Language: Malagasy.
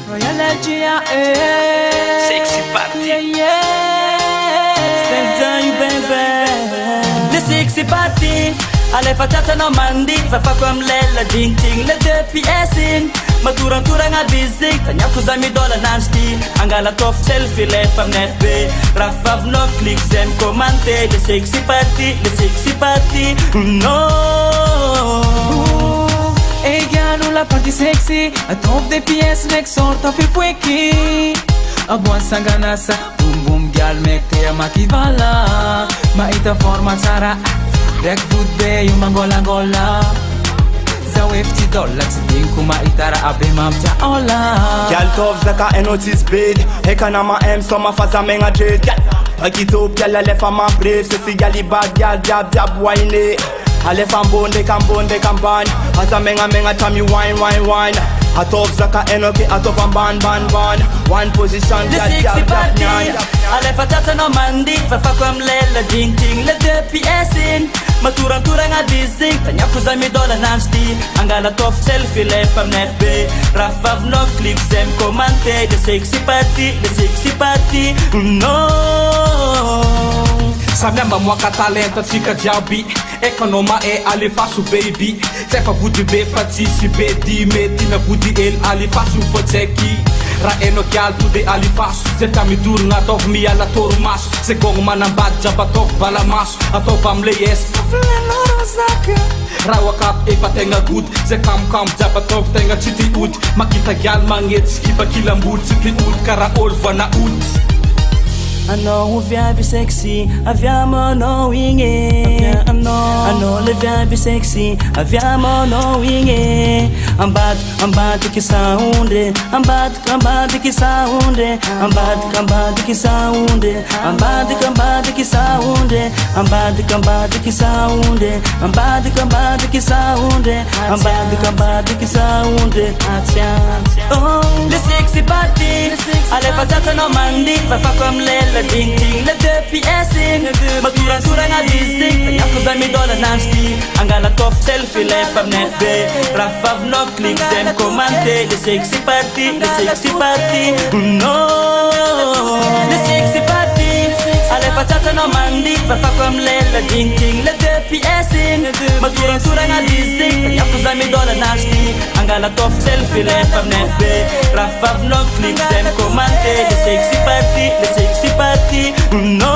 Royal Algia, Sexy party. yeah, yeah. Stand you baby. Le sexy party. Alle facciate no mandi, fa comme lella ding ding, le deux pièces. Maturang-turang abisik, tanya ku zami dola nansti. Angala tof selfie le pam FB. Rafav no click zem komante. Le sexy party, no. Hey girl, la party sexy. A top des pièces, next sort of a quickie. A buon sanganasa, boom boom girl, make te makivala. Ma ita forma sara, rek food be yung mangola-gola. Za $50, din kuma itara abe mamta ola. Girl tough zaka enotis bid. Heka na ma em so ma faza menga trade. Back it up, girl left a man brave. Se si girl bad, girl jab whine. Ale fan bonde kan ban. Asa menga tami wine. A tough zaka enoki, a tough ban. One position, Le girl sexy party. nyan. Alle facciate no mandi, fa comme lella ding ding, le deux pièces. Maturang-turang abisik, tanya ku zami dola nansti. Angala tof selfie le pam FB. Rafav no click zem komante. The sexy party, no. Samiamba moaka talenta tsika jiaby. Ekonoma alefaso baby. Tsy efa vody be fa tsisy be di mety na vody ely alefaso fa tsaiky. Raha eno gialy to de alefaso. Zay tamidorona ataovy miala torimaso. Zay gogno manambady jiaby ataovy balamaso. Ataovy amle yes raha wakap efa tegna good. Zay kamokamo jiaby ataovy tegna tsy ty ody. Makita gialy magnety skipakilamboly tsy ty ody karaha olo vana ody. Ano vibe sexy, abbiamo noi inge. Ano le vibe sexy, abbiamo noi inge. Ambad che sounde, ambad che sounde, ambad che sounde, ambad che sounde, ambad che sounde, ambad che sounde, ambad che sounde. Oh, le sexy party, alle facciate no mandi, fa comme le ding ding, le deux pièces. Maturang-turang abisik, tanya ku zami dola nansti. Angala tof selfie le pam FB. Rafav no click zem komante. The sexy party, no. Le sexy party. Alle facciate no mandi, fa comme lella ding ding, le deux pièces. Maturang-turang abisik, tanya ku zami dola nansti. Angala tof selfie le pam FB. Rafav no click zem komante. The sexy party, no.